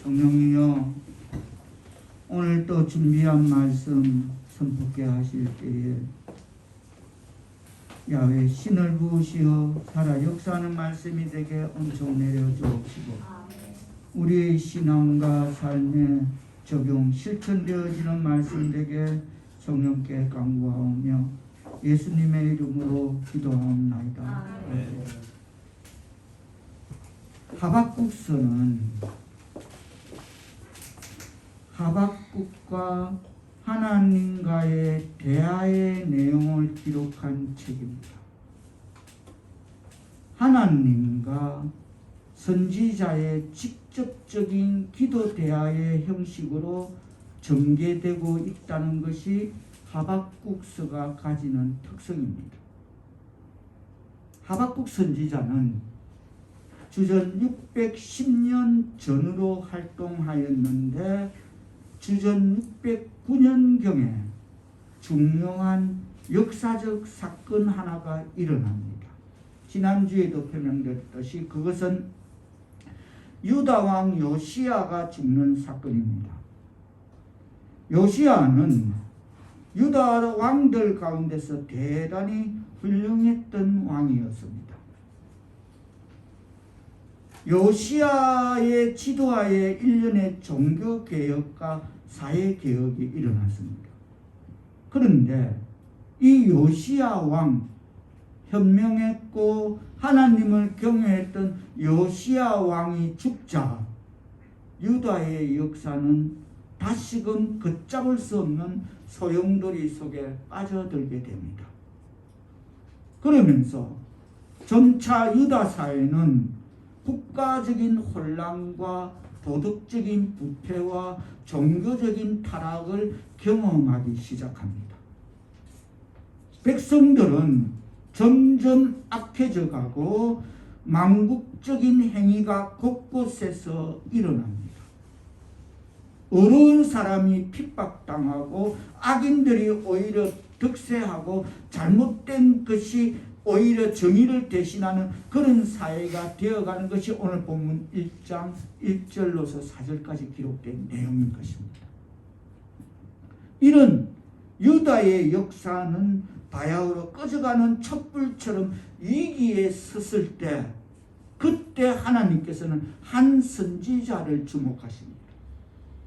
성령이여, 오늘 또 준비한 말씀 선포케 하실 때에 야훼 신을 부으시어 살아 역사하는 말씀이 되게 엄청 내려주옵시고 우리의 신앙과 삶에 적용 실천되어지는 말씀 되게 성령께 간구하오며 예수님의 이름으로 기도하옵나이다. 하박국서는 하박국과 하나님과의 대화의 내용을 기록한 책입니다. 하나님과 선지자의 직접적인 기도 대화의 형식으로 전개되고 있다는 것이 하박국서가 가지는 특성입니다. 하박국 선지자는 주전 610년 전으로 활동하였는데 주전 609년경에 중요한 역사적 사건 하나가 일어납니다. 지난주에도 설명드렸듯이 그것은 유다왕 요시야가 죽는 사건입니다. 요시야는 유다 왕들 가운데서 대단히 훌륭했던 왕이었습니다. 요시야의 지도하에 일련의 종교개혁과 사회개혁이 일어났습니다. 그런데 이 요시야 왕, 현명했고 하나님을 경외했던 요시야 왕이 죽자 유다의 역사는 다시금 걷잡을 수 없는 소용돌이 속에 빠져들게 됩니다. 그러면서 점차 유다 사회는 국가적인 혼란과 도덕적인 부패와 종교적인 타락을 경험하기 시작합니다. 백성들은 점점 악해져 가고 망국적인 행위가 곳곳에서 일어납니다. 어려운 사람이 핍박당하고 악인들이 오히려 득세하고 잘못된 것이 오히려 정의를 대신하는 그런 사회가 되어가는 것이 오늘 본문 1장 1절로서 4절까지 기록된 내용인 것입니다. 이런 유다의 역사는 바야흐로 꺼져가는 촛불처럼 위기에 섰을 때 그때 하나님께서는 한 선지자를 주목하십니다.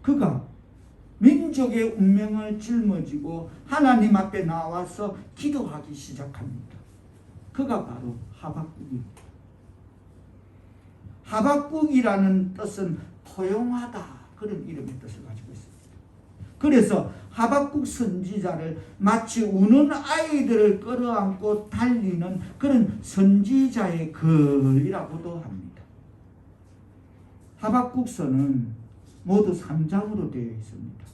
그가 민족의 운명을 짊어지고 하나님 앞에 나와서 기도하기 시작합니다. 그가 바로 하박국입니다. 하박국이라는 뜻은 포용하다, 그런 이름의 뜻을 가지고 있습니다. 그래서 하박국 선지자를 마치 우는 아이들을 끌어안고 달리는 그런 선지자의 글이라고도 합니다. 하박국서는 모두 3장으로 되어 있습니다.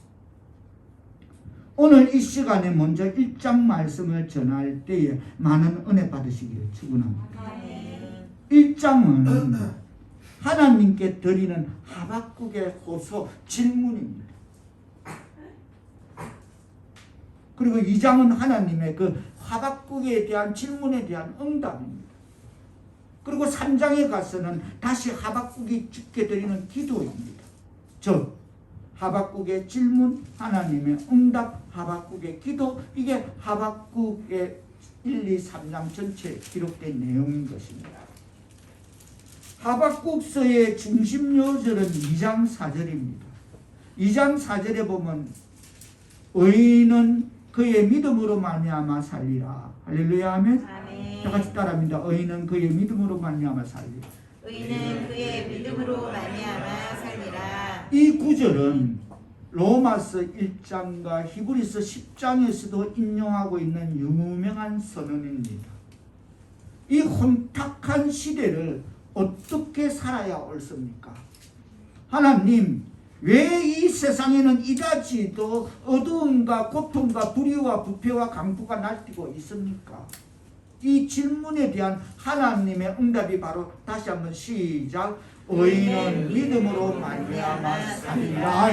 오늘 이 시간에 먼저 1장 말씀을 전할 때에 많은 은혜 받으시기를 축원합니다. 1장은 하나님께 드리는 하박국의 호소, 질문입니다. 그리고 2장은 하나님의 그 하박국에 대한 질문에 대한 응답입니다. 그리고 3장에 가서는 다시 하박국이 주께 드리는 기도입니다. 즉 하박국의 질문, 하나님의 응답, 하박국의 기도, 이게 하박국의 1, 2, 3장 전체에 기록된 내용인 것입니다. 하박국서의 중심 요절은 2장 4절입니다. 2장 4절에 보면 의인은 그의 믿음으로 말미암아 살리라. 할렐루야, 아멘. 다 같이 따라합니다. 의인은 그의 믿음으로 말미암아 살리라. 의인은 그의 믿음으로 말미암아 살리라. 이 구절은 로마서 1장과 히브리서 10장에서도 인용하고 있는 유명한 선언입니다. 이 혼탁한 시대를 어떻게 살아야 옳습니까? 하나님, 왜 이 세상에는 이다지도 어두움과 고통과 불의와 부패와 강포가 날뛰고 있습니까? 이 질문에 대한 하나님의 응답이 바로 다시 한번 시작. 의인은 믿음으로 말미암아 살리라.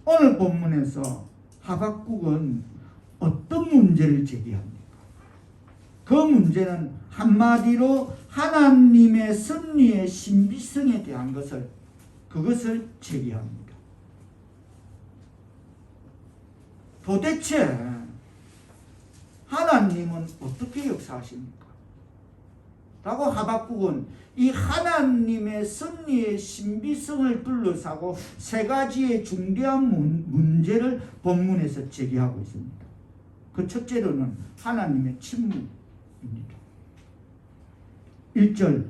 오늘 본문에서 하박국은 어떤 문제를 제기합니까? 그 문제는 한마디로 하나님의 섭리의 신비성에 대한 그것을 제기합니다. 도대체 하나님은 어떻게 역사하십니까? 라고 하박국은 이 하나님의 섭리의 신비성을 둘러싸고 세 가지의 중대한 문제를 본문에서 제기하고 있습니다. 그 첫째로는 하나님의 침묵입니다. 1절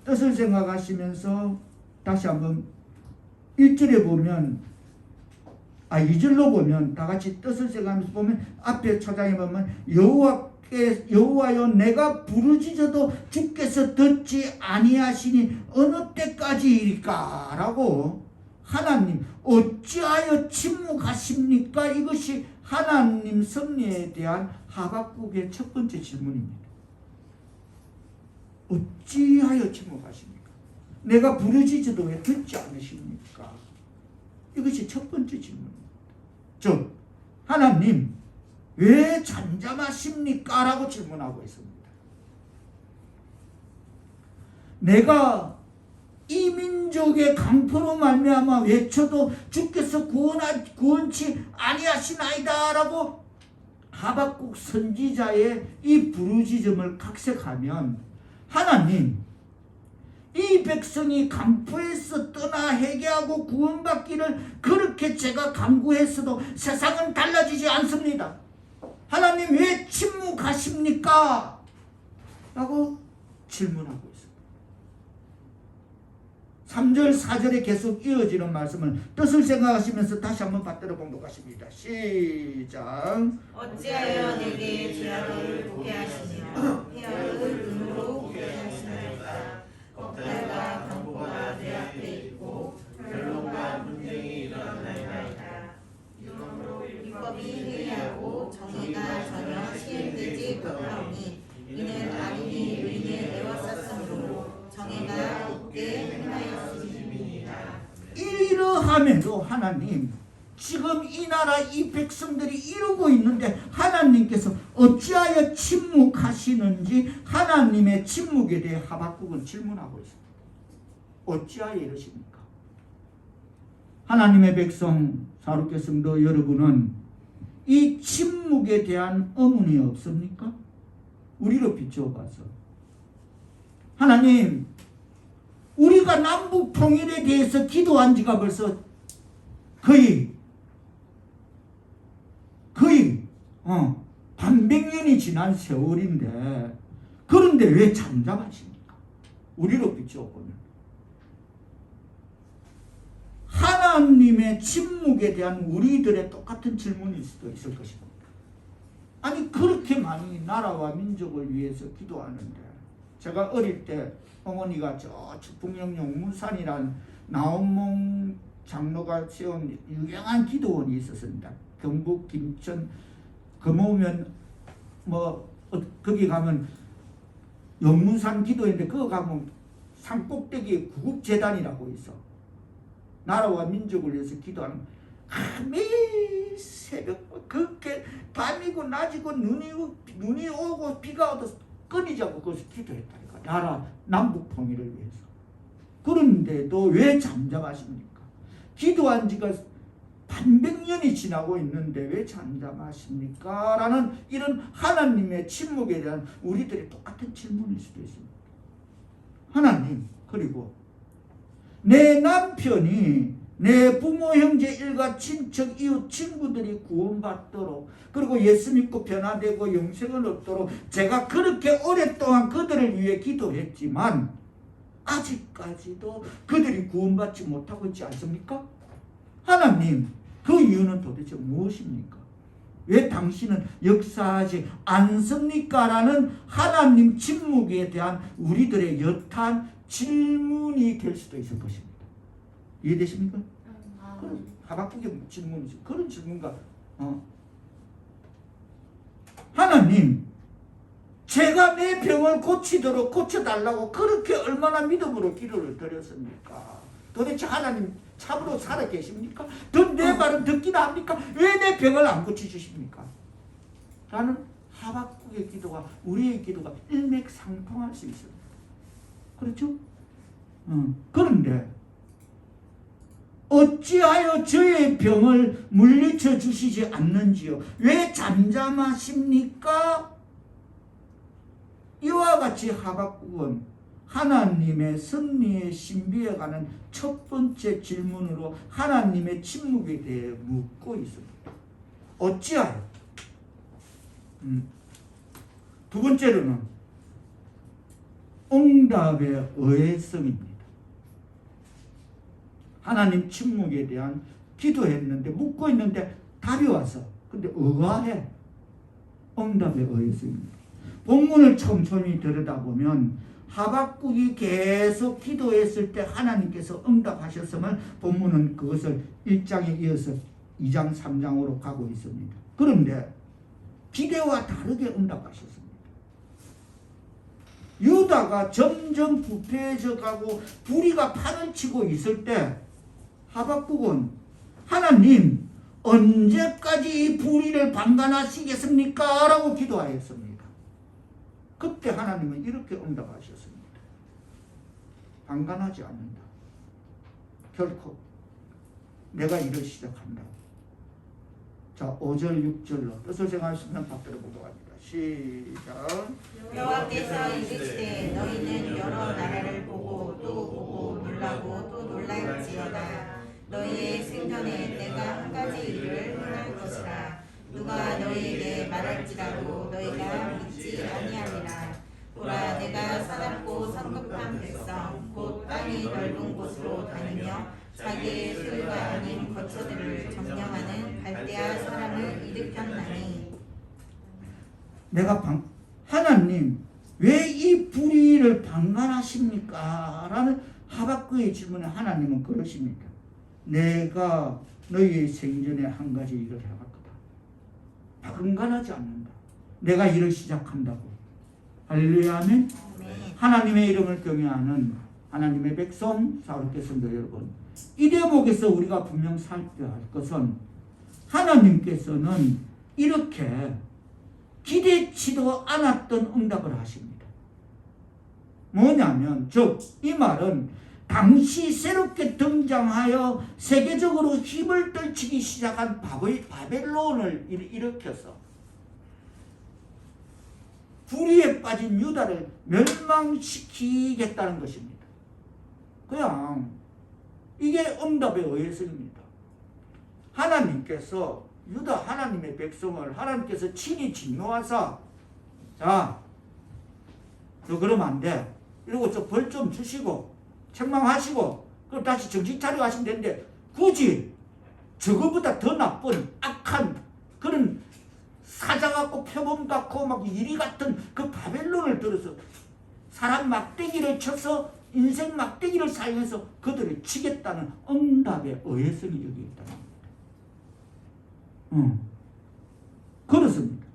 뜻을 생각하시면서 다시 한번 1절에 보면 2절로 보면 다 같이 뜻을 생각하면서 보면 앞에 초장에 보면 여호와여 내가 부르짖어도 주께서 듣지 아니하시니 어느 때까지일까? 라고 하나님 어찌하여 침묵하십니까? 이것이 하나님 섭리에 대한 하박국의 첫 번째 질문입니다. 어찌하여 침묵하십니까? 내가 부르짖어도 왜 듣지 않으십니까? 이것이 첫 번째 질문입니다. 즉 하나님 왜 잠잠하십니까? 라고 질문하고 있습니다. 내가 이 민족의 강포로 말미암아 외쳐도 주께서 구원치 아니하시나이다 라고 하박국 선지자의 이 부르짖음을 각색하면 하나님 이 백성이 강포에서 떠나 회개하고 구원받기를 그렇게 제가 간구했어도 세상은 달라지지 않습니다. 하나님 왜 침묵하십니까? 라고 질문하고 있습니다. 3절 4절에 계속 이어지는 말씀을 뜻을 생각하시면서 다시 한번 받들어 봉독하십니다. 시작. 어찌하여 내게 죄악을 보게 하시며 폐악을 눈으로 보게 하시나이까? 겁탈과 강포가 내 앞에 있고 변론과 분쟁이 일어나나이다. 율법이 회의하고 정의가 전혀 시행되지 못하오니 이는 악인이 의인을 애워쌌으므로 정의가 굳게 행하였음이니이다. 이러함에도 하나님 지금 이 나라 이 백성들이 이루고 있는데 하나님께서 어찌하여 침묵하시는지 하나님의 침묵에 대해 하박국은 질문하고 있습니다. 어찌하여 이러십니까? 하나님의 백성 사롭게 성도 여러분은 이 침묵에 대한 의문이 없습니까? 우리로 비추어봐서 하나님 우리가 남북 통일에 대해서 기도한 지가 벌써 거의 100년이 지난 세월인데 그런데 왜 잠잠하십니까? 우리로 비추어보면 하나님의 침묵에 대한 우리들의 똑같은 질문일 수도 있을 것입니다. 아니 그렇게 많이 나라와 민족을 위해서 기도하는데 제가 어릴 때 어머니가 저 북경 용문산이라는 나온몽 장로가 세운 유명한 기도원이 있었습니다. 경북 김천 금오면 거기 가면 용문산 기도인데 그거 가면 산 꼭대기에 구국재단이라고 있어. 나라와 민족을 위해서 기도하는 매일 새벽 그렇게 밤이고 낮이고 눈이 오고 비가 오도 끊이지 않고 거기서 기도했다니까. 나라 남북 통일을 위해서. 그런데도 왜 잠잠하십니까? 기도한 지가 100년이 지나고 있는데 왜 잠잠하십니까? 라는 이런 하나님의 침묵에 대한 우리들의 똑같은 질문일 수도 있습니다. 하나님 그리고 내 남편이 내 부모 형제 일가 친척 이웃 친구들이 구원받도록 그리고 예수 믿고 변화되고 영생을 얻도록 제가 그렇게 오랫동안 그들을 위해 기도했지만 아직까지도 그들이 구원받지 못하고 있지 않습니까? 하나님 그 이유는 도대체 무엇입니까? 왜 당신은 역사하지 않습니까? 라는 하나님 침묵에 대한 우리들의 여탄 질문이 될 수도 있을 것입니다. 이해되십니까? 하박국의 질문이죠. 그런 질문과 하나님 제가 내 병을 고치도록 고쳐달라고 그렇게 얼마나 믿음으로 기도를 드렸습니까? 도대체 하나님 참으로 살아 계십니까? 내 말은 듣기나 합니까? 왜 내 병을 안 고쳐주십니까? 라는 하박국의 기도가 우리의 기도가 일맥상통할 수 있습니다. 그렇죠? 그런데 어찌하여 저의 병을 물리쳐 주시지 않는지요? 왜 잠잠하십니까? 이와 같이 하박국은 하나님의 섭리의 신비에 관한 첫 번째 질문으로 하나님의 침묵에 대해 묻고 있습니다. 어찌하여? 두 번째로는 응답의 의외성입니다. 하나님 침묵에 대한 기도했는데 묻고 있는데 답이 와서 근데 의아해. 응답의 의외성입니다. 본문을 촘촘히 들여다보면 하박국이 계속 기도했을 때 하나님께서 응답하셨음을 본문은 그것을 1장에 이어서 2장 3장으로 가고 있습니다. 그런데 기대와 다르게 응답하셨습니다. 유다가 점점 부패해져 가고 불의가 판을 치고 있을 때 하박국은 하나님 언제까지 이 불의를 방관하시겠습니까? 라고 기도하였습니다. 그때 하나님은 이렇게 응답하셨습니다. 방관하지 않는다. 결코 내가 일을 시작한다. 자, 5절 6절로 뜻을 생각할 수 있는 답들을 보도록 합니다. 시작. 여호와께서 이르시되 너희는 여러 나라를 보고 또 보고 놀라고 또 놀랄지어다. 너희의 생전에 내가 한 가지 일을 행할 것이라. 누가 너희에게 말할지라도 너희가 믿지 아니하리라. 보라, 내가 사납고 성급한 백성 곧 땅이 넓은 곳으로 다니며 자기의 소유가 아닌 거처들을 점령하는 갈대아 사람을 일으켰나니. 내가 하나님 왜 이 불의를 방관하십니까? 라는 하박국의 질문에 하나님은 그러십니다. 내가 너희의 생전에 한 가지 일을 해갈 거다. 방관하지 않는다. 내가 일을 시작한다고. 할렐루야 아멘. 하나님의 이름을 경외하는 하나님의 백성 사랑하는 성도 여러분, 이 대목에서 우리가 분명 살펴야 할 것은 하나님께서는 이렇게 기대치도 않았던 응답을 하십니다. 뭐냐면 즉 이 말은 당시 새롭게 등장하여 세계적으로 힘을 떨치기 시작한 바벨론을 일으켜서 불의에 빠진 유다를 멸망시키겠다는 것입니다. 그냥 이게 응답의 의외성입니다. 하나님께서 유다 하나님의 백성을 하나님께서 친히 진노하사 자, 너 그러면 안 돼. 이러고 저 벌 좀 주시고 책망하시고 그럼 다시 정신 차리고 하시면 되는데 굳이 저거보다 더 나쁜 악한 그런 사자 같고 표범 같고 막 이리 같은 그 바벨론을 들어서 사람 막대기를 쳐서 인생 막대기를 사용해서 그들을 치겠다는 응답의 의외성이 여기 있다는 겁니다. 그렇습니다.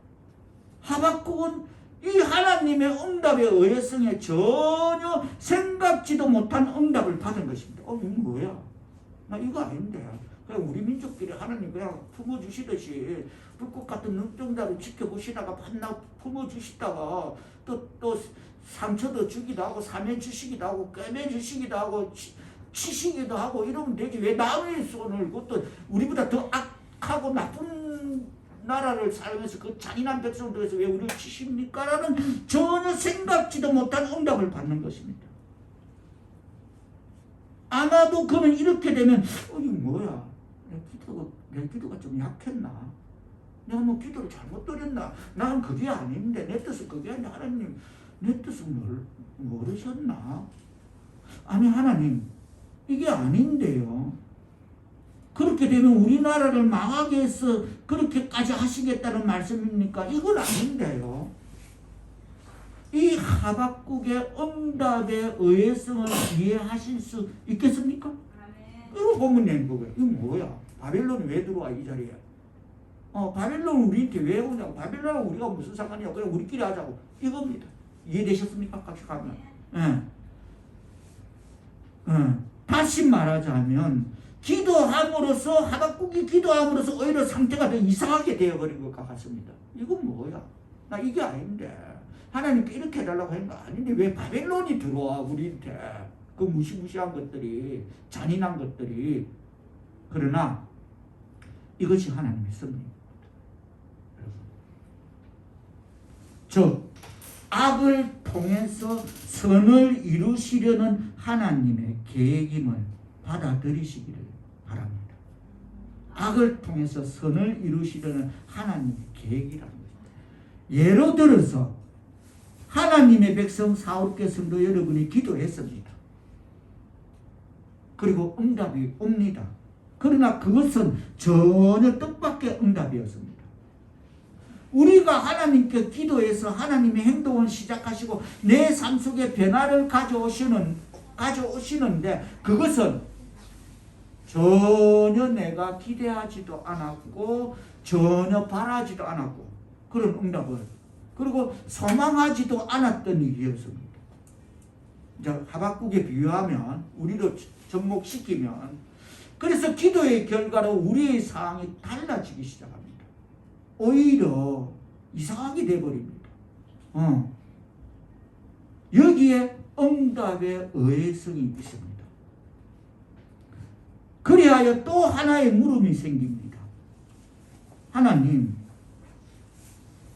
하박국은 이 하나님의 응답의 의외성에 전혀 생각지도 못한 응답을 받은 것입니다. 이거 뭐야? 나 이거 아닌데. 그냥 우리 민족끼리 하나님 그냥 품어주시듯이 불꽃 같은 눈동자를 지켜보시다가 반나 품어주시다가 또 상처도 주기도 하고 사매 주시기도 하고 꿰매 주시기도 하고 치시기도 하고 이러면 되지. 왜 남의 손을 그것도 우리보다 더 악하고 나쁜 나라를 사용해서 그 잔인한 백성들에서 왜 우리를 치십니까? 라는 전혀 생각지도 못한 응답을 받는 것입니다. 아마도 그는 이렇게 되면 이게 뭐야? 내 기도가 좀 약했나? 내가 뭐 기도를 잘못 드렸나? 나는 그게 아닌데 내 뜻은 그게 아닌데 하나님 내 뜻은 모르셨나? 아니 하나님 이게 아닌데요. 그렇게 되면 우리나라를 망하게 해서 그렇게까지 하시겠다는 말씀입니까? 이건 아닌데요. 이 하박국의 응답의 의외성을 이해하실 수 있겠습니까? 이거 보면 낸 거고요. 이거 뭐야? 바벨론이 왜 들어와 이 자리에? 바벨론 우리한테 왜 오냐고. 바벨론하고 우리가 무슨 상관이야? 그냥 우리끼리 하자고. 이겁니다. 이해되셨습니까? 같이 가면. 다시 말하자면 기도함으로써 하박국이 기도함으로써 오히려 상태가 더 이상하게 되어버린 것 같습니다. 이건 뭐야? 나 이게 아닌데. 하나님께 이렇게 해달라고 하는 거 아닌데 왜 바벨론이 들어와 우리한테. 그 무시무시한 것들이, 잔인한 것들이. 그러나 이것이 하나님의 섭리입니다. 즉 악을 통해서 선을 이루시려는 하나님의 계획임을 받아들이시기를 바랍니다. 악을 통해서 선을 이루시려는 하나님의 계획이라는 것입니다. 예로 들어서 하나님의 백성 사울교 성도 여러분이 기도했습니다. 그리고 응답이 옵니다. 그러나 그것은 전혀 뜻밖의 응답이었습니다. 우리가 하나님께 기도해서 하나님의 행동을 시작하시고 내 삶 속에 변화를 가져오시는데 그것은 전혀 내가 기대하지도 않았고 전혀 바라지도 않았고 그런 응답을 그리고 소망하지도 않았던 일이었습니다. 이제 하박국에 비유하면 우리로 접목시키면 그래서 기도의 결과로 우리의 상황이 달라지기 시작합니다. 오히려 이상하게 돼버립니다. 여기에 응답의 의외성이 있습니다. 그리하여 또 하나의 물음이 생깁니다. 하나님,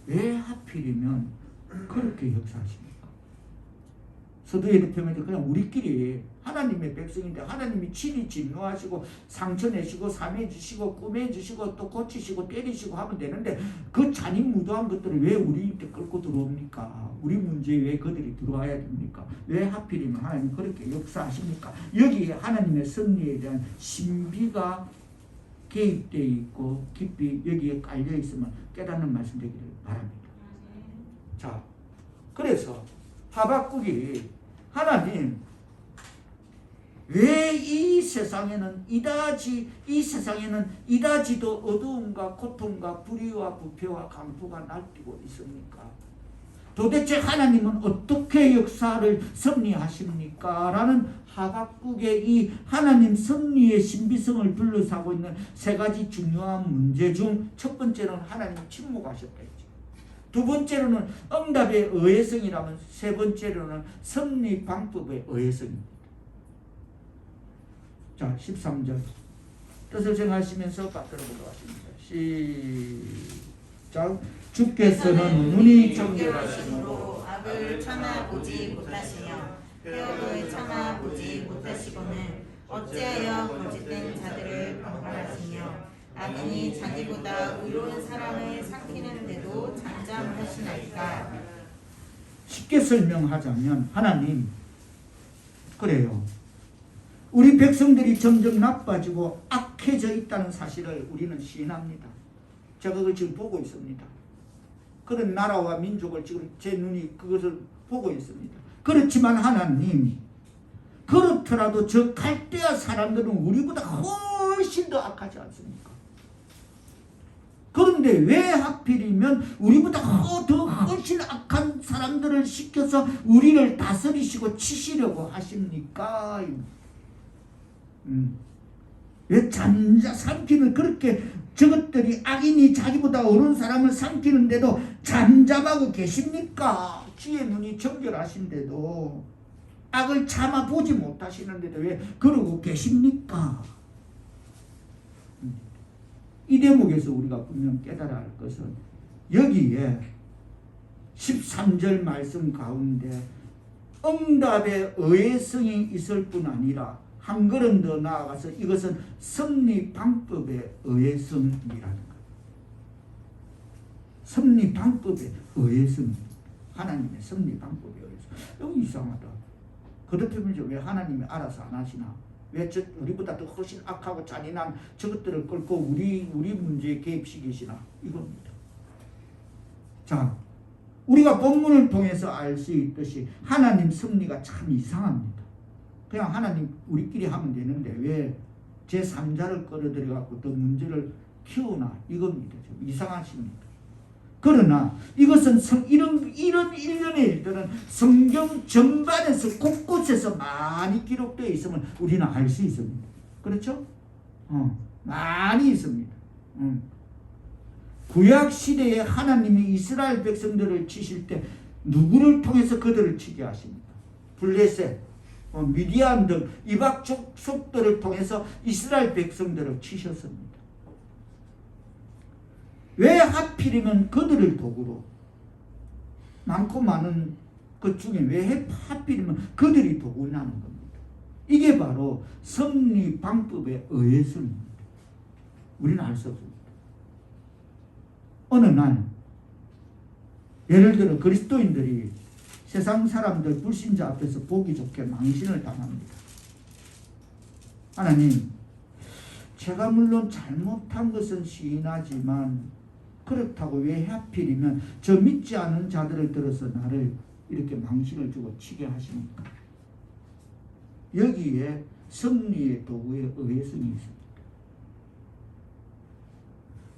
왜 하필이면 그렇게 역사하십니까? 서두에 표면에 그냥 우리끼리 하나님의 백성인데 하나님이 친히 진노하시고 상처 내시고 삼해 주시고 꾸며 주시고 또 고치시고 때리시고 하면 되는데 그 잔인 무도한 것들을 왜 우리한테 끌고 들어옵니까? 우리 문제에 왜 그들이 들어와야 됩니까? 왜 하필이면 하나님 그렇게 역사하십니까? 여기에 하나님의 섭리에 대한 신비가 개입되어 있고 깊이 여기에 깔려 있으면 깨닫는 말씀 되기를 바랍니다. 자, 그래서 하박국이 하나님 왜 이 세상에는 이다지도 어두움과 고통과 불의와 부패와 강포가 날뛰고 있습니까? 도대체 하나님은 어떻게 역사를 섭리하십니까? 라는 하박국의 이 하나님 섭리의 신비성을 둘러싸고 있는 세 가지 중요한 문제 중 첫 번째는 하나님 침묵하셨다 했죠. 두 번째로는 응답의 의외성이라면 세 번째로는 섭리 방법의 의외성입니다. 자, 13절 뜻을 정하시면서 받들어 보도록 하십니다. 시작. 주께서는 눈이 정결하시므로 악을 참아보지 못하시며 폐역을 참아보지 못하시고는 어찌하여 거짓된 자들을 방관하시며 악인이 자기보다 의로운 사람을 삼키는데도 잠잠하시나이까. 쉽게 설명하자면 하나님 그래요. 우리 백성들이 점점 나빠지고 악해져 있다는 사실을 우리는 시인합니다. 제가 그걸 지금 보고 있습니다. 그런 나라와 민족을 지금 제 눈이 그것을 보고 있습니다. 그렇지만 하나님 그렇더라도 저 갈대아 사람들은 우리보다 훨씬 더 악하지 않습니까? 그런데 왜 하필이면 우리보다 더 훨씬 악한 사람들을 시켜서 우리를 다스리시고 치시려고 하십니까? 왜 삼키는 그렇게 저것들이 악인이 자기보다 어려운 사람을 삼키는데도 잠잠하고 계십니까? 주의 눈이 정결하신데도 악을 참아보지 못하시는데도 왜 그러고 계십니까? 이 대목에서 우리가 분명 깨달아야 할 것은 여기에 13절 말씀 가운데 응답의 의외성이 있을 뿐 아니라 한 걸음 더 나아가서 이것은 섭리 방법의 의외성이라는 것. 섭리 방법의 의외성. 하나님의 섭리 방법의 의외성. 여기 이상하다. 그렇다면 왜 하나님이 알아서 안 하시나? 왜 우리보다 더 훨씬 악하고 잔인한 저것들을 끌고 우리 문제에 개입시키시나? 이겁니다. 자, 우리가 본문을 통해서 알 수 있듯이 하나님 섭리가 참 이상합니다. 그냥 하나님 우리끼리 하면 되는데 왜 제3자를 끌어들여갖고 또 문제를 키우나 이겁니다. 좀 이상하십니다. 그러나 이것은 이런 일련의 일들은 성경 전반에서 곳곳에서 많이 기록되어 있으면 우리는 알 수 있습니다. 그렇죠? 많이 있습니다. 구약 시대에 하나님이 이스라엘 백성들을 치실 때 누구를 통해서 그들을 치게 하십니까? 블레셋, 미디안 등 이방 족속들을 통해서 이스라엘 백성들을 치셨습니다. 왜 하필이면 그들을 도구로, 많고 많은 것 중에 왜 하필이면 그들이 도구냐는 겁니다. 이게 바로 섭리 방법에 의해서입니다. 우리는 알 수 없습니다. 어느 날 예를 들어 그리스도인들이 세상 사람들 불신자 앞에서 보기 좋게 망신을 당합니다. 하나님, 제가 물론 잘못한 것은 시인하지만 그렇다고 왜 하필이면 저 믿지 않은 자들을 들어서 나를 이렇게 망신을 주고 치게 하십니까? 여기에 섭리의 도구의 의회성이 있습니다.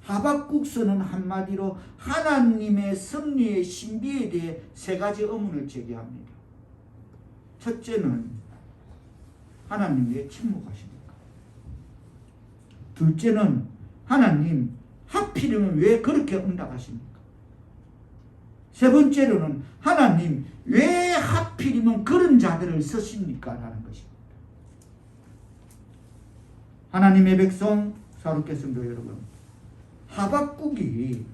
하박국서는 한마디로 하나님의 섭리의 신비에 대해 세 가지 의문을 제기합니다. 첫째는 하나님 왜 침묵하십니까? 둘째는 하나님 하필이면 왜 그렇게 응답하십니까? 세 번째로는 하나님 왜 하필이면 그런 자들을 쓰십니까? 라는 것입니다. 하나님의 백성 사랑하는 성도 여러분, 하박국이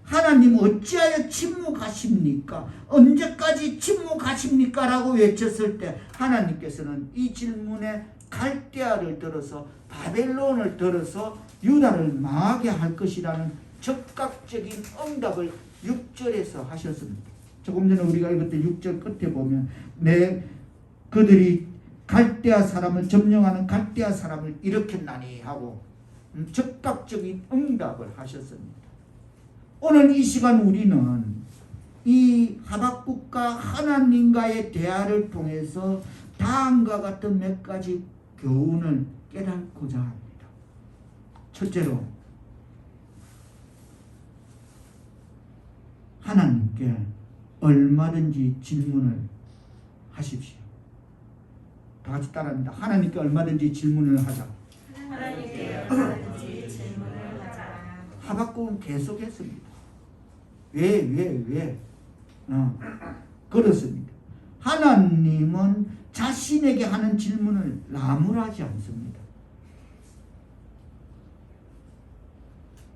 하나님 어찌하여 침묵하십니까? 언제까지 침묵하십니까? 라고 외쳤을 때 하나님께서는 이 질문에 갈대아를 들어서 바벨론을 들어서 유다를 망하게 할 것이라는 적극적인 응답을 6절에서 하셨습니다. 조금 전에 우리가 읽었던 6절 끝에 보면 그들이 갈대아 사람을 점령하는 갈대아 사람을 일으켰나니 하고 적극적인 응답을 하셨습니다. 오늘 이 시간 우리는 이 하박국과 하나님과의 대화를 통해서 다음과 같은 몇 가지 교훈을 깨닫고자 합니다. 첫째로, 하나님께 얼마든지 질문을 하십시오. 다 같이 따라합니다. 하나님께 얼마든지 질문을 하자. 하나님께 얼마든지 질문을 하자. 하박국은 계속했습니다. 왜? 그렇습니다. 하나님은 자신에게 하는 질문을 나무라지 않습니다.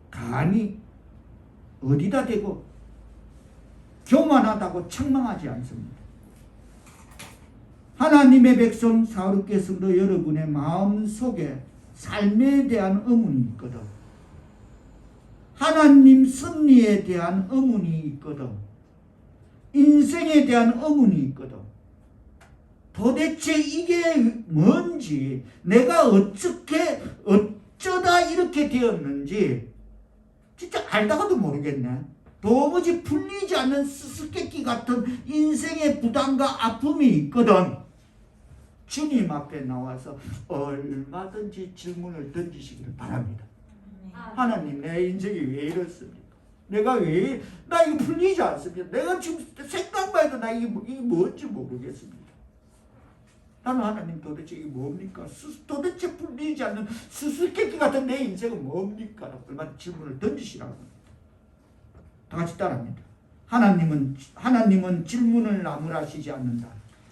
감히 어디다 대고 교만하다고 책망하지 않습니다. 하나님의 백성 사울의 성도 여러분의 마음속에 삶에 대한 의문이 있거든. 하나님 섭리에 대한 의문이 있거든. 인생에 대한 의문이 있거든. 도대체 이게 뭔지, 내가 어쩌다 이렇게 되었는지 진짜 알다가도 모르겠네. 도무지 풀리지 않는 수수께끼 같은 인생의 부담과 아픔이 있거든. 주님 앞에 나와서 얼마든지 질문을 던지시기를 바랍니다. 하나님, 내 인생이 왜 이렇습니까? 나 이거 풀리지 않습니다. 내가 지금 생각만 해도 나 이게 뭔지 모르겠습니다. 나는 하나님 도대체 이게 뭡니까? 도대체 풀리지 않는 수수께끼 같은 내 인생은 뭡니까? 얼마나 질문을 던지시라고. 다 같이 따라합니다. 하나님은 질문을 나무라시지 않는다.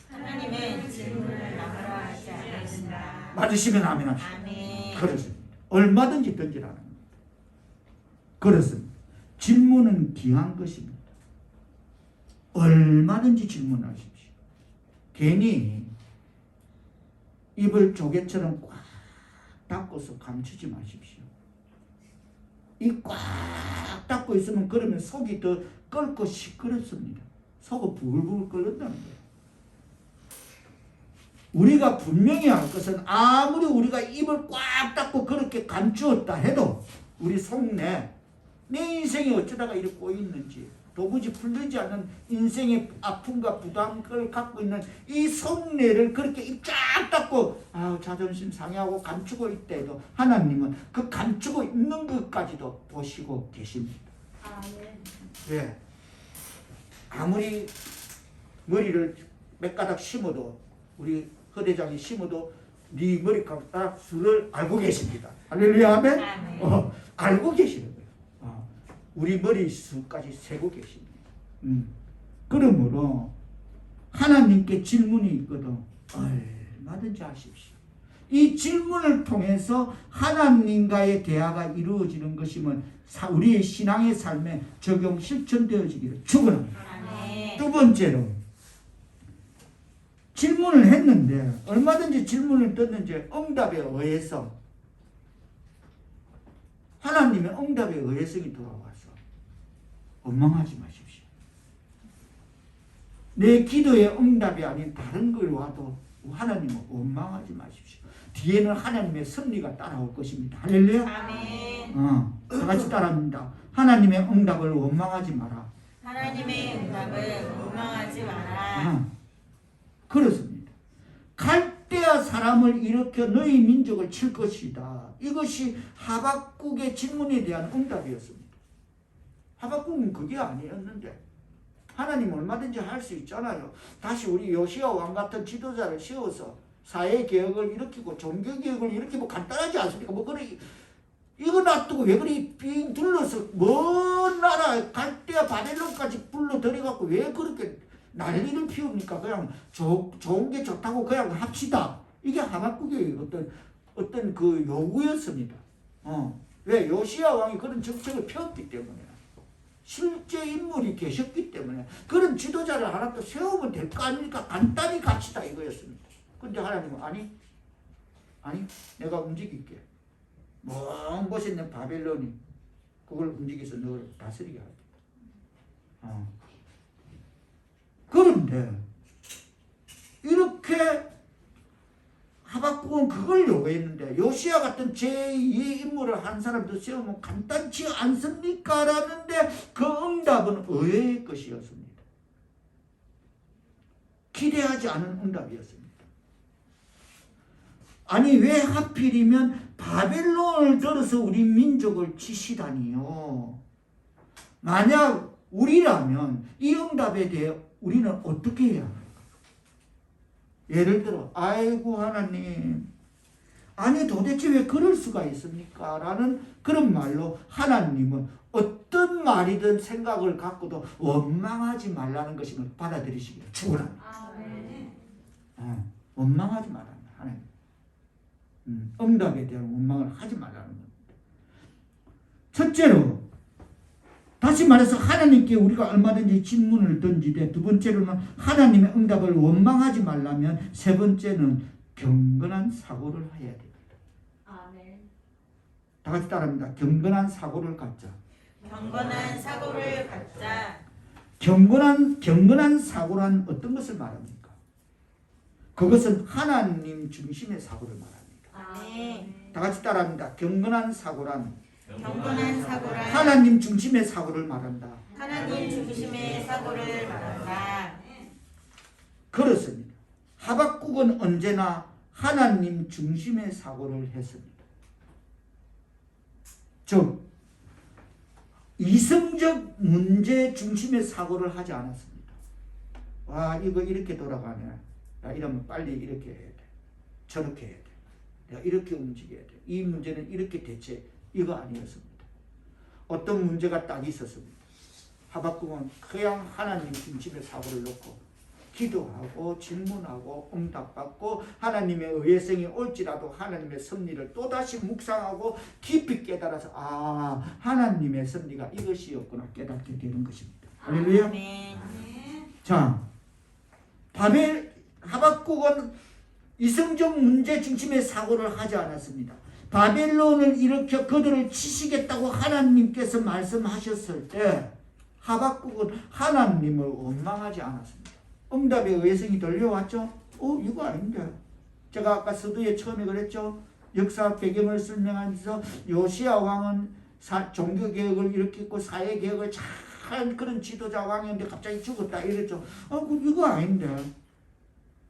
하나님은 질문을 나무라하지 않으신다. 맞으시면 아멘 합시다. 아멘. 그렇습니다. 얼마든지 던지라는 겁니다. 그렇습니다. 질문은 귀한 것입니다. 얼마든지 질문하십시오. 괜히 입을 조개처럼 꽉 닫고서 감추지 마십시오. 이 꽉 닫고 있으면 그러면 속이 더 끓고 시끄럽습니다. 속은 불불 끓는다는 거예요. 우리가 분명히 할 것은 아무리 우리가 입을 꽉 닫고 그렇게 감추었다 해도 우리 속내 내 인생이 어쩌다가 이렇게 꼬였는지 도무지 풀리지 않는 인생의 아픔과 부담을 갖고 있는 이 속내를 그렇게 입 쫙 닫고 자존심 상해하고 감추고 있대도 하나님은 그 감추고 있는 것까지도 보시고 계십니다. 왜? 아무리 머리를 몇 가닥 심어도 우리 허대장이 심어도 네 머리카락 수를 알고 계십니다. 할렐루야 아멘. 알고 계시는 거예요. 우리 머릿수까지 세고 계십니다. 그러므로 하나님께 질문이 있거든. 얼마든지 하십시오. 이 질문을 통해서 하나님과의 대화가 이루어지는 것이면 우리의 신앙의 삶에 적용 실천되어지기를 축원합니다. 두 번째로 질문을 했는데 얼마든지 질문을 떴는지 응답에 의해서 하나님의 응답에 의해성이 돌아와서 원망하지 마십시오. 내 기도의 응답이 아닌 다른 걸 와도 하나님은 원망하지 마십시오. 뒤에는 하나님의 섭리가 따라올 것입니다. 할렐루야. 아멘. 다 같이 따라합니다. 하나님의 응답을 원망하지 마라. 하나님의 응답을 원망하지 마라. 그렇습니다. 갈대아 사람을 일으켜 너희 민족을 칠 것이다. 이것이 하박국의 질문에 대한 응답이었습니다. 하박국은 그게 아니었는데 하나님 얼마든지 할 수 있잖아요. 다시 우리 요시야 왕 같은 지도자를 세워서 사회개혁을 일으키고 종교개혁을 일으키고 간단하지 않습니까? 뭐 그래 이거 놔두고 왜 그리 삥 둘러서 먼 나라 갈대아 바벨론까지 불러들여갖고 왜 그렇게 난리를 피웁니까? 그냥 좋은 게 좋다고 그냥 합시다. 이게 하박국의 어떤 그 요구였습니다. 왜? 요시야 왕이 그런 정책을 펴왔기 때문에. 실제 인물이 계셨기 때문에 그런 지도자를 하나 또 세우면 될 거 아닙니까? 간단히 갑시다 이거였습니다. 근데 하나님은 아니 내가 움직일게. 먼 곳에 있는 바벨론이 그걸 움직여서 너를 다스리게 하겠다. 그런데 이렇게 하박국은 그걸 요구했는데 요시야 같은 제2의 인물을 한 사람도 세우면 간단치 않습니까? 라는데 그 응답은 의외의 것이었습니다. 기대하지 않은 응답이었습니다. 아니 왜 하필이면 바벨론을 들어서 우리 민족을 치시다니요. 만약 우리라면 이 응답에 대해 우리는 어떻게 해야 합니까? 예를 들어 아이고 하나님 아니 도대체 왜 그럴 수가 있습니까? 라는 그런 말로 하나님은 어떤 말이든 생각을 갖고도 원망하지 말라는 것임을 받아들이시기를 축원합니다. 원망하지 말라는 거예요. 하나님. 응답에 대한 원망을 하지 말라는 겁니다. 첫째로 다시 말해서 하나님께 우리가 얼마든지 질문을 던지되 두 번째로는 하나님의 응답을 원망하지 말라면 세 번째는 경건한 사고를 해야 됩니다. 아멘. 다 같이 따라합니다. 경건한 사고를 갖자. 경건한 사고를 갖자. 경건한 사고란 어떤 것을 말합니까? 그것은 하나님 중심의 사고를 말합니다. 아멘. 다 같이 따라합니다. 경건한 사고란 하나님 중심의 사고를 말한다. 하나님 중심의 사고를 말한다. 그렇습니다. 하박국은 언제나 하나님 중심의 사고를 했습니다. 즉 이성적 문제 중심의 사고를 하지 않았습니다. 와 이거 이렇게 돌아가네. 야 이러면 빨리 이렇게 해야 돼. 저렇게 해야 돼. 야 이렇게 움직여야 돼. 이 문제는 이렇게 대체 이거 아니었습니다. 어떤 문제가 딱 있었습니다. 하박국은 그냥 하나님 중심의 사고를 놓고 기도하고 질문하고 응답받고 하나님의 의회성이 올지라도 하나님의 섭리를 또다시 묵상하고 깊이 깨달아서 하나님의 섭리가 이것이었구나 깨닫게 되는 것입니다. 할렐루야. 자, 하박국은 이성적 문제 중심의 사고를 하지 않았습니다. 바벨론을 일으켜 그들을 치시겠다고 하나님께서 말씀하셨을 때 하박국은 하나님을 원망하지 않았습니다. 응답의 의회성이 들려왔죠? 이거 아닌데. 제가 아까 서두에 처음에 그랬죠? 역사 배경을 설명하면서 요시야 왕은 종교개혁을 일으켰고 사회개혁을 잘 그런 지도자 왕이었는데 갑자기 죽었다 이랬죠. 이거 아닌데.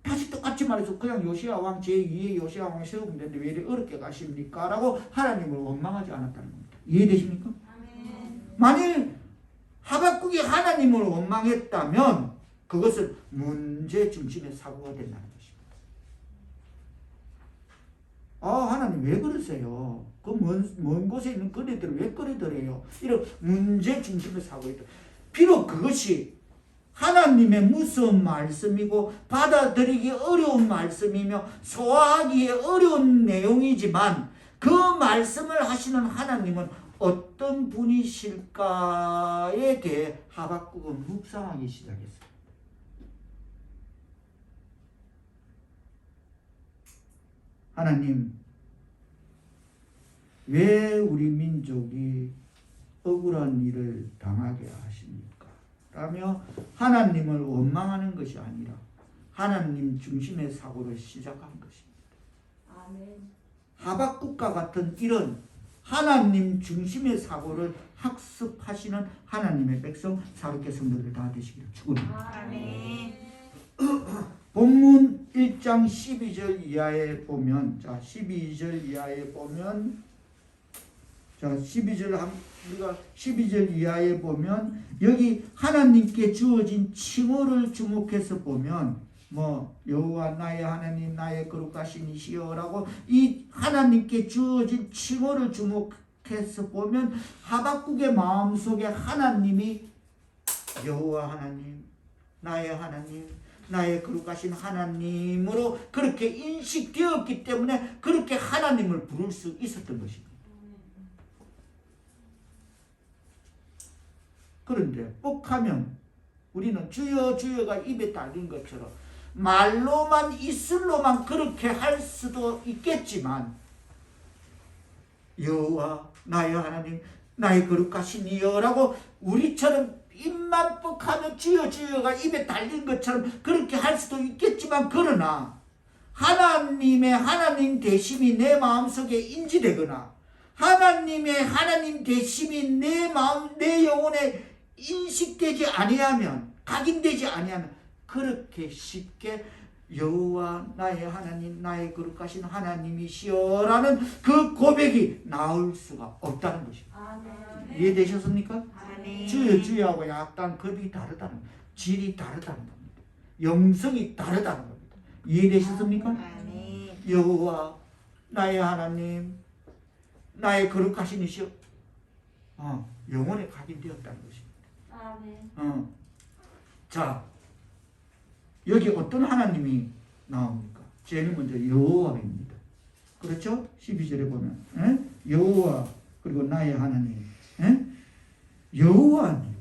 다시 똑같이 말해서 그냥 요시야 왕 제2의 요시야 왕을 세우면 되는데 왜 이렇게 어렵게 가십니까? 라고 하나님을 원망하지 않았다는 겁니다. 이해되십니까? 아멘. 만일 하박국이 하나님을 원망했다면 그것은 문제 중심의 사고가 된다는 것입니다. 하나님 왜 그러세요? 그 먼 곳에 있는 거리들을 왜 거리더래요? 이런 문제 중심의 사고가 있다. 비록 그것이 하나님의 무서운 말씀이고 받아들이기 어려운 말씀이며 소화하기에 어려운 내용이지만 그 말씀을 하시는 하나님은 어떤 분이실까에 대해 하박국은 묵상하기 시작했어요. 하나님, 왜 우리 민족이 억울한 일을 당하게 하십니까? 라며 하나님을 원망하는 것이 아니라 하나님 중심의 사고를 시작한 것입니다. 아멘. 하박국과 같은 이런 하나님 중심의 사고를 학습하시는 하나님의 백성 사르게 성도들 다 되시기를 축원합니다. 아멘. 본문 1장 12절 이하에 보면, 자 12절 이하에 보면, 자 12절 이하에 보면 여기 하나님께 주어진 칭호를 주목해서 보면 여호와 나의 하나님 나의 거룩하신 이시여라고 이 하나님께 주어진 칭호를 주목해서 보면 하박국의 마음속에 하나님이 여호와 하나님 나의 하나님 나의 거룩하신 하나님으로 그렇게 인식되었기 때문에 그렇게 하나님을 부를 수 있었던 것입니다. 그런데 뻑하면 우리는 주여 주여가 입에 달린 것처럼 말로만 입술로만 그렇게 할 수도 있겠지만 여호와 나의 하나님 나의 거룩하신 이여라고 우리처럼 입만 뻑하면 주여 주여가 입에 달린 것처럼 그렇게 할 수도 있겠지만 그러나 하나님의 하나님 되심이 내 마음속에 인지되거나 하나님의 하나님 되심이 내 마음 내 영혼에 인식되지 아니하면 각인되지 아니하면 그렇게 쉽게 여호와 나의 하나님 나의 거룩하신 하나님이시여라는 그 고백이 나올 수가 없다는 것입니다. 아멘. 이해되셨습니까? 아멘. 주여 주여하고 약간 급이 다르다는 질이 다르다는 겁니다. 영성이 다르다는 겁니다. 이해되셨습니까? 아멘. 여호와 나의 하나님 나의 거룩하신 이시여 영혼에 각인되었다는 것입니다. 아멘. 자, 여기 어떤 하나님이 나옵니까? 제일 먼저 여호와입니다. 그렇죠? 12절에 보면 여호와 그리고 나의 하나님 여호와입니다.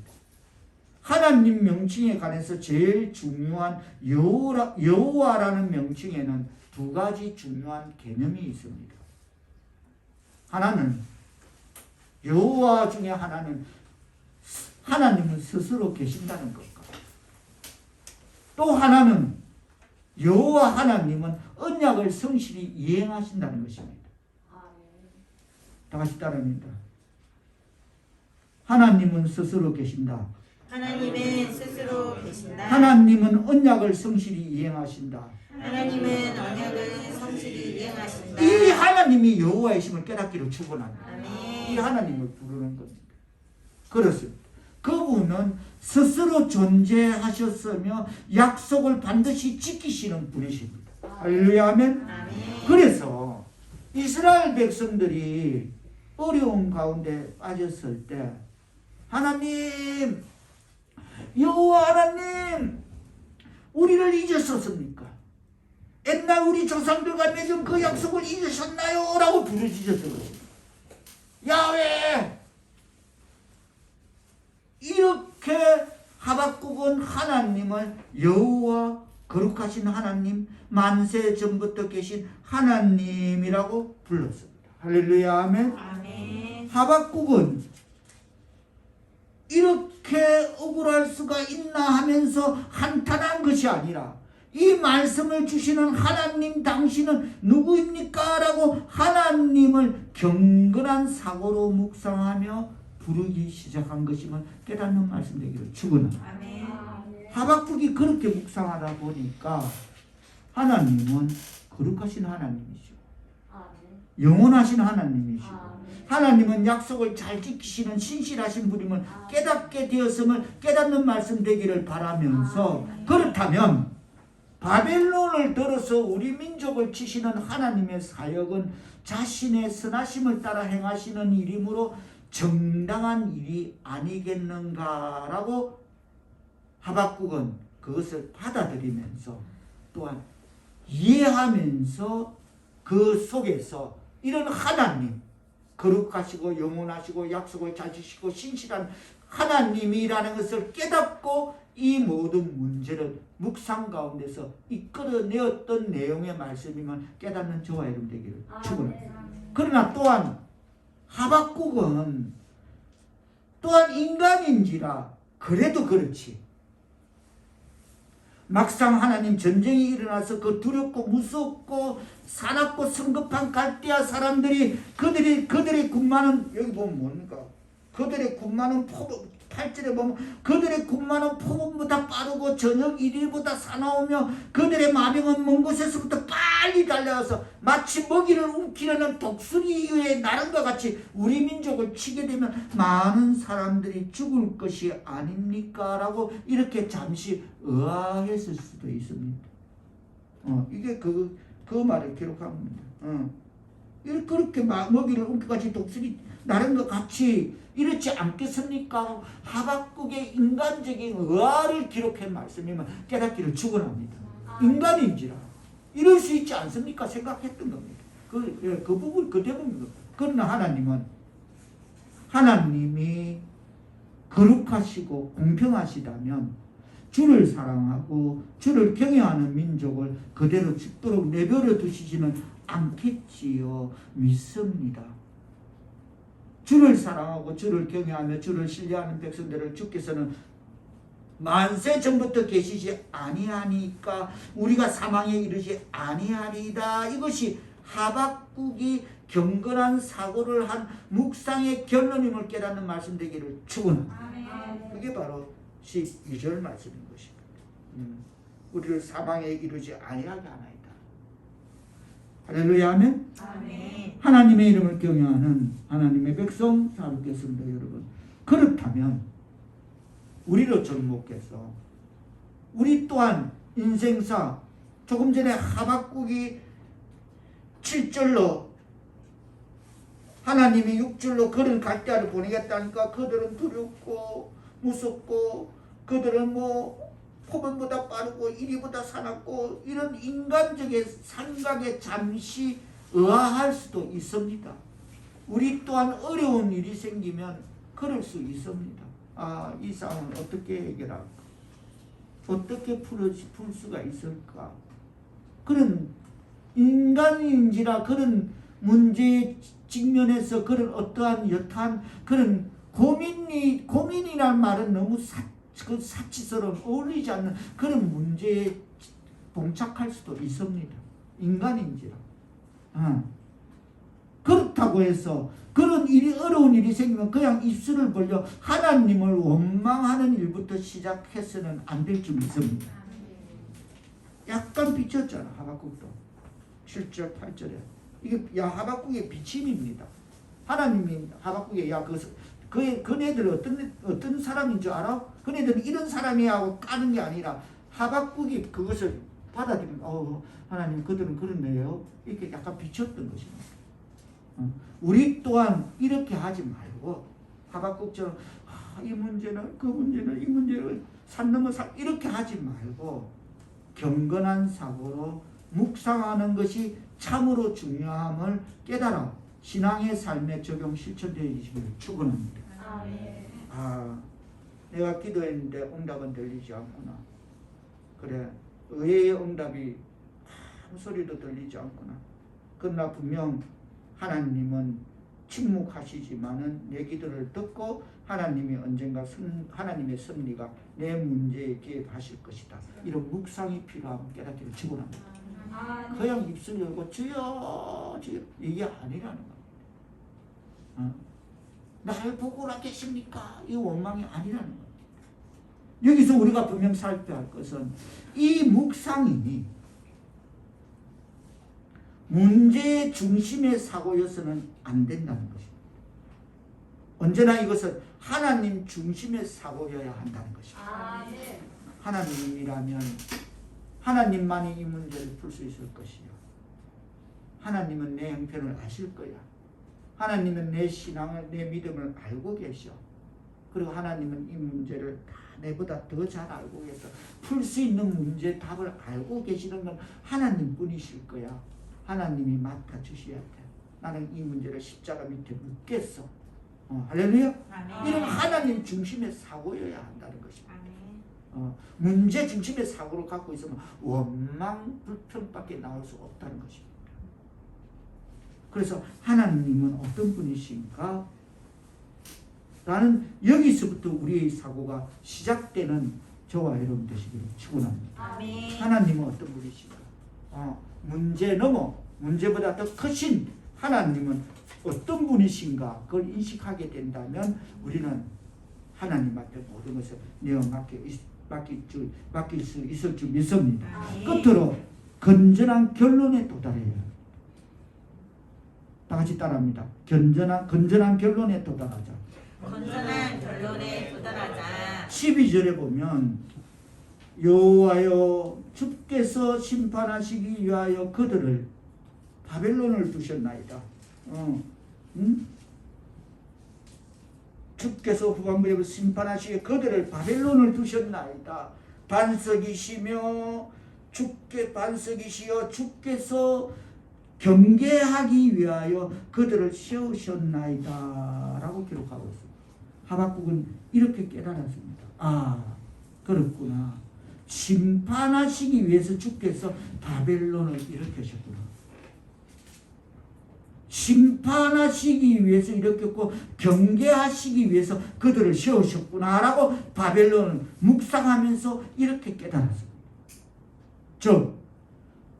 하나님 명칭에 관해서 제일 중요한 여호와라는 명칭에는 두 가지 중요한 개념이 있습니다. 하나는 여호와 중에 하나는 하나님은 스스로 계신다는 것과 또 하나는 여호와 하나님은 언약을 성실히 이행하신다는 것입니다. 다 같이 따라합니다. 하나님은 스스로 계신다. 하나님은 스스로 계신다. 하나님은 언약을 성실히 이행하신다. 하나님은 언약을 성실히 이행하신다. 이 하나님이 여호와이심을 깨닫기를 축원합니다. 아멘. 이 하나님을 부르는 겁니다. 그렇습니다. 그분은 스스로 존재하셨으며 약속을 반드시 지키시는 분이십니다. 할렐루야 아멘. 아멘. 그래서 이스라엘 백성들이 어려움 가운데 빠졌을 때 하나님 여호와 하나님 우리를 잊으셨습니까? 옛날 우리 조상들과 맺은 그 약속을 잊으셨나요? 라고 부르짖었던 것입니다. 야훼 이렇게 하박국은 하나님을 여호와 거룩하신 하나님 만세 전부터 계신 하나님이라고 불렀습니다. 할렐루야 아멘. 아멘. 하박국은 이렇게 억울할 수가 있나 하면서 한탄한 것이 아니라 이 말씀을 주시는 하나님 당신은 누구입니까? 라고 하나님을 경건한 사고로 묵상하며 부르기 시작한 것임을 깨닫는 말씀 되기를 축원합니다. 아멘. 하박국이 그렇게 묵상하다 보니까 하나님은 거룩하신 하나님이시고 영원하신 하나님이시고 하나님은 약속을 잘 지키시는 신실하신 분임을 깨닫게 되었음을 깨닫는 말씀 되기를 바라면서 그렇다면 바벨론을 들어서 우리 민족을 치시는 하나님의 사역은 자신의 선하심을 따라 행하시는 일이므로 정당한 일이 아니겠는가라고 하박국은 그것을 받아들이면서 또한 이해하면서 그 속에서 이런 하나님, 거룩하시고 영원하시고 약속을 잘 지키시고 신실한 하나님이라는 것을 깨닫고 이 모든 문제를 묵상 가운데서 이끌어내었던 내용의 말씀이면 깨닫는 저와 여러분 되기를 축원합니다. 그러나 또한 하박국은 또한 인간인지라 그래도 그렇지 막상 하나님 전쟁이 일어나서 그 두렵고 무섭고 사납고 성급한 갈대아 사람들이 그들의 군마는 여기 보면 뭡니까? 그들의 군마는 8절에 보면 그들의 군마는 폭음보다 빠르고 저녁 이리보다 사나우며 그들의 마병은 먼 곳에서부터 빨리 달려와서 마치 먹이를 움키려는 독수리의 나름과 같이 우리 민족을 치게 되면 많은 사람들이 죽을 것이 아닙니까? 라고 이렇게 잠시 의아했을 수도 있습니다. 이게 그 말을 기록한 겁니다. 그렇게 먹이를 움켜같이 독수리 나름과 같이 이렇지 않겠습니까? 하박국의 인간적인 의아를 기록한 말씀이면 깨닫기를 축원합니다. 인간인지라 이럴 수 있지 않습니까? 생각했던 겁니다. 그 부분 그 대목입니다. 그러나 하나님이 거룩하시고 공평하시다면 주를 사랑하고 주를 경외하는 민족을 그대로 죽도록 내버려 두시지는 않겠지요. 믿습니다. 주를 사랑하고 주를 경외하며 주를 신뢰하는 백성들을 주께서는 만세 전부터 계시지 아니하니까 우리가 사망에 이르지 아니하리다. 이것이 하박국이 경건한 사고를 한 묵상의 결론임을 깨닫는 말씀 되기를 축원합니다. 그게 바로 12절 말씀인 것입니다. 우리를 사망에 이르지 아니하게 하나이다. 할렐루야 아멘. 아멘. 하나님의 이름을 경외하는 하나님의 백성 사람겠습니다, 여러분. 그렇다면 우리로 접목해서 우리 또한 인생사 조금 전에 하박국이 7절로 하나님이 6절로 그런 갈대아를 보내겠다니까 그들은 두렵고 무섭고 그들은 폭음보다 빠르고 이리보다 사납고 이런 인간적인 생각에 잠시 의아할 수도 있습니다. 우리 또한 어려운 일이 생기면 그럴 수 있습니다. 이 상황을 어떻게 해결할까? 어떻게 풀 수가 있을까? 그런 인간인지라 그런 문제에 직면해서 그런 어떠한 여타한 그런 고민이란 말은 너무 사치스러운 어울리지 않는 그런 문제에 봉착할 수도 있습니다. 인간인지라. 그렇다고 해서 그런 어려운 일이 생기면 그냥 입술을 벌려 하나님을 원망하는 일부터 시작해서는 안 될 줄 믿습니다. 약간 비쳤잖아, 하박국도. 7절, 8절에. 이게 하박국의 비침입니다. 하나님이 하박국에 그네들 어떤 사람인 줄 알아? 그네들은 이런 사람이야 하고 까는 게 아니라 하박국이 그것을 받아들이면 하나님 그들은 그렇네요. 이렇게 약간 비쳤던 것입니다. 우리 또한 이렇게 하지 말고 하박국처럼 이 문제는 그 문제는 이 문제를 산 넘어 산 이렇게 하지 말고 경건한 사고로 묵상하는 것이 참으로 중요함을 깨달아 신앙의 삶에 적용 실천되어지기를 축원합니다. 내가 기도했는데 응답은 들리지 않구나. 그래, 의의 응답이 아무 소리도 들리지 않구나. 그러나 분명 하나님은 침묵하시지만은 내 기도를 듣고 하나님이 언젠가 하나님의 섭리가 내 문제에 개입하실 것이다. 이런 묵상이 필요함을 깨닫기를 축원합니다. 그냥 입술 열고 주여 주여 이게 아니라는 겁니다. 날 보고라 계십니까? 이 원망이 아니라는 겁니다. 여기서 우리가 분명 살펴야 할 것은 이 묵상이 문제의 중심의 사고여서는 안 된다는 것입니다. 언제나 이것은 하나님 중심의 사고여야 한다는 것입니다. 하나님이라면 하나님만이 이 문제를 풀 수 있을 것이요. 하나님은 내 형편을 아실 거야. 하나님은 내 신앙을, 내 믿음을 알고 계셔. 그리고 하나님은 이 문제를 다 내보다 더 잘 알고 계셔. 풀 수 있는 문제 답을 알고 계시는 건 하나님 뿐이실 거야. 하나님이 맡아주셔야 돼. 나는 이 문제를 십자가 밑에 묻겠어. 할렐루야. 아멘. 이런 하나님 중심의 사고여야 한다는 것입니다. 아멘. 문제 중심의 사고를 갖고 있으면 원망, 불평밖에 나올 수 없다는 것입니다. 그래서 하나님은 어떤 분이신가? 라는 여기서부터 우리의 사고가 시작되는 저와 여러분 되시기를 축원합니다. 아멘. 하나님은 어떤 분이신가? 문제 넘어 문제보다 더 크신 하나님은 어떤 분이신가? 그걸 인식하게 된다면 우리는 하나님한테 모든 것을 내어 맡길 수 있을 줄 믿습니다. 아멘. 끝으로 건전한 결론에 도달해요. 다 같이 따라합니다. 건전한 결론에 도달하자. 건전한 결론에 도달하자. 12절에 보면 여호와여 주께서 심판하시기 위하여 그들을 바벨론을 두셨나이다. 주께서 후반부에 심판하시기에 그들을 바벨론을 두셨나이다. 반석이시며 반석이시여 주께서 경계하기 위하여 그들을 세우셨나이다 라고 기록하고 있습니다. 하박국은 이렇게 깨달았습니다. 그렇구나. 심판하시기 위해서 주께서 바벨론을 일으키셨구나. 심판하시기 위해서 일으켰고 경계하시기 위해서 그들을 세우셨구나 라고 바벨론을 묵상하면서 이렇게 깨달았습니다. 즉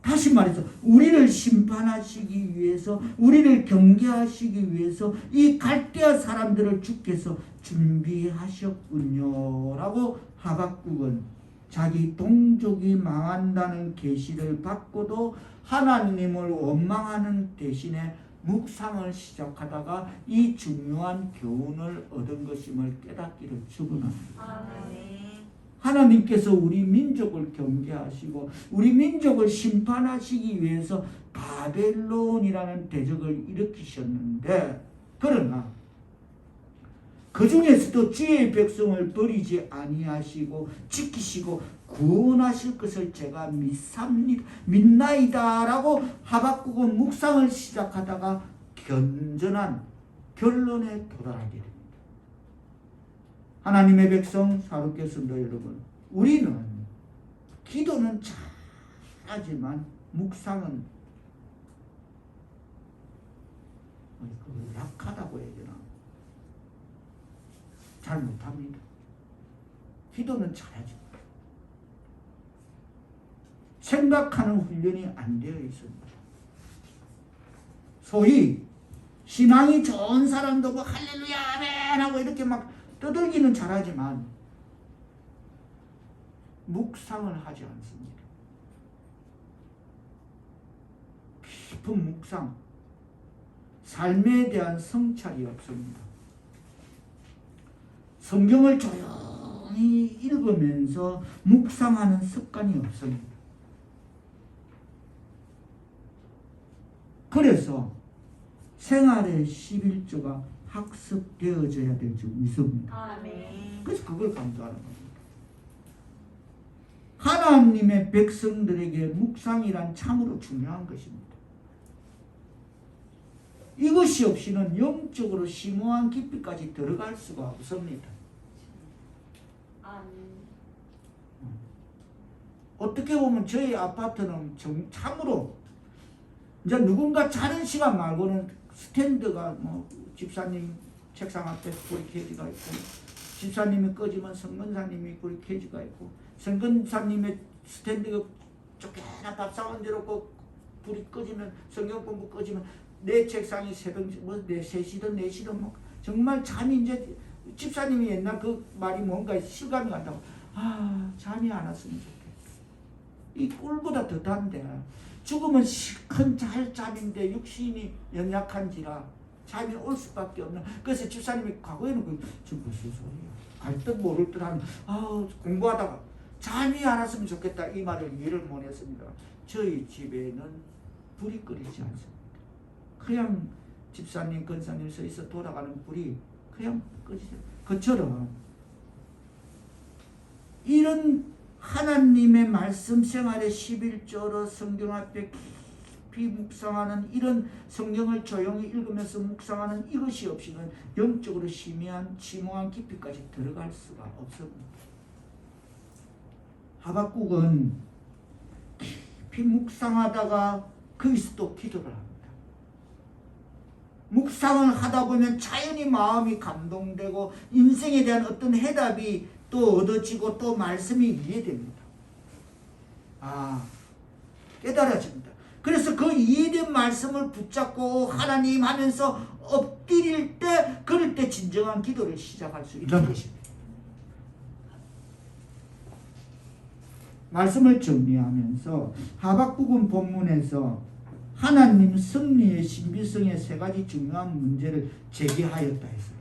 다시 말해서 우리를 심판하시기 위해서 우리를 경계하시기 위해서 이 갈대아 사람들을 주께서 준비하셨군요 라고 하박국은 자기 동족이 망한다는 계시를 받고도 하나님을 원망하는 대신에 묵상을 시작하다가 이 중요한 교훈을 얻은 것임을 깨닫기를 축원합니다. 아멘. 하나님께서 우리 민족을 경계하시고 우리 민족을 심판하시기 위해서 바벨론이라는 대적을 일으키셨는데, 그러나 그 중에서도 주의 백성을 버리지 아니하시고 지키시고 구원하실 것을 제가 믿나이다 라고 하박국은 묵상을 시작하다가 건전한 결론에 도달하게 됩니다. 하나님의 백성 사롭게 성도 여러분, 우리는 기도는 잘하지만 묵상은 약하다고 해야 되나? 잘 못합니다. 기도는 잘하지만 생각하는 훈련이 안 되어 있습니다. 소위 신앙이 좋은 사람도 뭐 할렐루야 아멘 하고 이렇게 막 떠들기는 잘하지만 묵상을 하지 않습니다. 깊은 묵상, 삶에 대한 성찰이 없습니다. 성경을 조용히 읽으면서 묵상하는 습관이 없습니다. 그래서 생활의 11조가 학습되어져야 될 줄 믿습니다. 아멘. 그래서 그걸 강조하는 겁니다. 하나님의 백성들에게 묵상이란 참으로 중요한 것입니다. 이것이 없이는 영적으로 심오한 깊이까지 들어갈 수가 없습니다. 아멘. 어떻게 보면 저희 아파트는 참으로 이제 누군가 자는 시간 말고는 스탠드가 뭐 집사님 책상 앞에 브리케이지가 있고, 집사님이 꺼지면 성근사님이 브리케이지가 있고, 성근사님의 스탠드가 쫓겨나 밥상은 데놓고 불이 꺼지면 성경 공부 꺼지면 내 책상이 새벽 뭐 3시든 4시든 뭐 정말 잠이 이제 집사님이 옛날 그 말이 뭔가 실감이 간다고, 잠이 안 왔으면 좋겠다. 이 꿀보다 더 단데 죽으면 시큰 잘 잠인데 육신이 연약한지라 잠이 올 수밖에 없는. 그래서 집사님이 과거에는 지금 무슨 소리야, 알 듯 모를 듯 하면 공부하다가 잠이 알았으면 좋겠다 이 말을 이해를 못했습니다. 저희 집에는 불이 끓이지 않습니다. 그냥 집사님 권사님 서있어 돌아가는 불이 그냥 꺼지죠. 그처럼 이런 하나님의 말씀 생활의 11조로 성경 앞에 깊이 묵상하는 이런 성경을 조용히 읽으면서 묵상하는 이것이 없이는 영적으로 심오한 깊이까지 들어갈 수가 없습니다. 하박국은 깊이 묵상하다가 거기서 또 기도를 합니다. 묵상을 하다 보면 자연히 마음이 감동되고 인생에 대한 어떤 해답이 또 얻어지고 또 말씀이 이해됩니다. 깨달아집니다. 그래서 그 이해된 말씀을 붙잡고 하나님 하면서 엎드릴 때 그럴 때 진정한 기도를 시작할 수 있는 것입니다. 말씀을 정리하면서 하박국은 본문에서 하나님 섭리의 신비성의 세 가지 중요한 문제를 제기하였다 했습니다.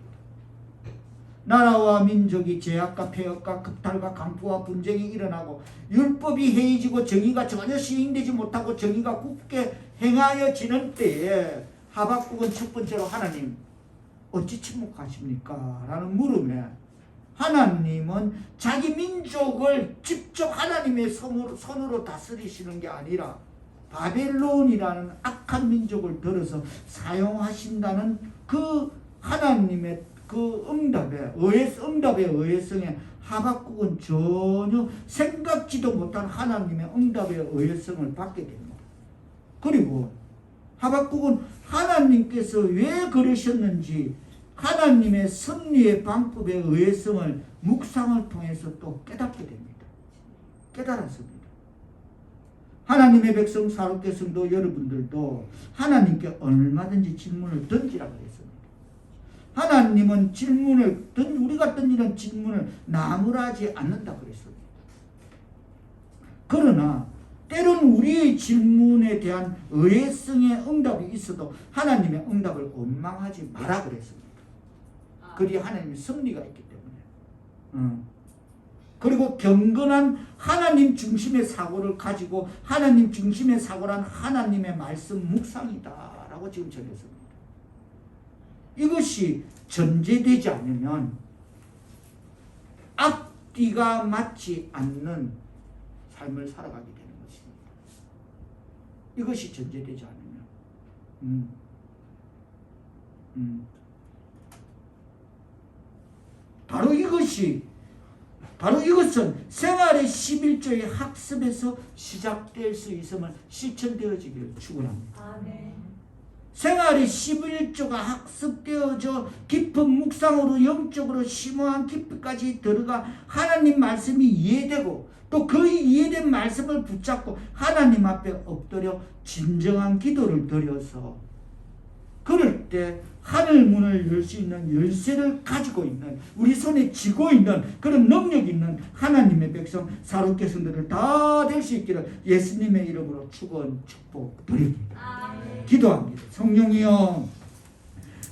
나라와 민족이 죄악과 폐역과 급탈과 강포와 분쟁이 일어나고 율법이 해이지고 정의가 전혀 시행되지 못하고 정의가 굳게 행하여지는 때에 하박국은 첫 번째로 하나님 어찌 침묵하십니까? 라는 물음에 하나님은 자기 민족을 직접 하나님의 손으로 다스리시는 게 아니라 바벨론이라는 악한 민족을 들어서 사용하신다는 그 하나님의 그 응답의 의외성에 하박국은 전혀 생각지도 못한 하나님의 응답의 의외성을 받게 됩니다. 그리고 하박국은 하나님께서 왜 그러셨는지 하나님의 섭리의 방법의 의외성을 묵상을 통해서 또 깨닫게 됩니다. 깨달았습니다. 하나님의 백성 사롭게 성도 여러분들도 하나님께 얼마든지 질문을 던지라고 했습니다. 하나님은 우리가 던지는 질문을 나무라지 않는다고 그랬습니다. 그러나 때론 우리의 질문에 대한 의외성의 응답이 있어도 하나님의 응답을 원망하지 마라 그랬습니다. 그리 하나님의 섭리가 있기 때문에. 그리고 경건한 하나님 중심의 사고를 가지고 하나님 중심의 사고란 하나님의 말씀 묵상이다 라고 지금 전했습니다. 이것이 전제되지 않으면 앞뒤가 맞지 않는 삶을 살아가게 되는 것입니다. 이것이 전제되지 않으면 바로 이것은 생활의 11조의 학습에서 시작될 수 있음을 실천되어지기를 축원합니다. 아멘. 생활의 11조가 학습되어져 깊은 묵상으로 영적으로 심오한 깊이까지 들어가 하나님 말씀이 이해되고 또 그 이해된 말씀을 붙잡고 하나님 앞에 엎드려 진정한 기도를 드려서 그럴 때 하늘 문을 열 수 있는 열쇠를 가지고 있는 우리 손에 쥐고 있는 그런 능력 있는 하나님의 백성 사롭게 성도들 다 될 수 있기를 예수님의 이름으로 축원 축복드립니다. 기도합니다. 성령이여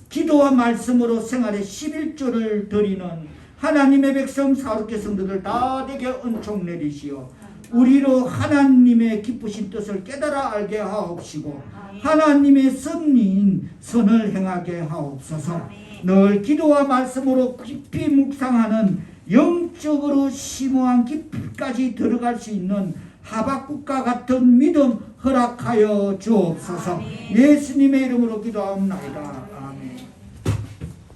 기도와 말씀으로 생활의 11조를 드리는 하나님의 백성 사롭게 성도들 다 되게 은총 내리시오. 우리로 하나님의 기쁘신 뜻을 깨달아 알게 하옵시고 하나님의 섭리인 선을 행하게 하옵소서. 늘 기도와 말씀으로 깊이 묵상하는 영적으로 심오한 깊이까지 들어갈 수 있는 하박국과 같은 믿음 허락하여 주옵소서. 예수님의 이름으로 기도하옵나이다.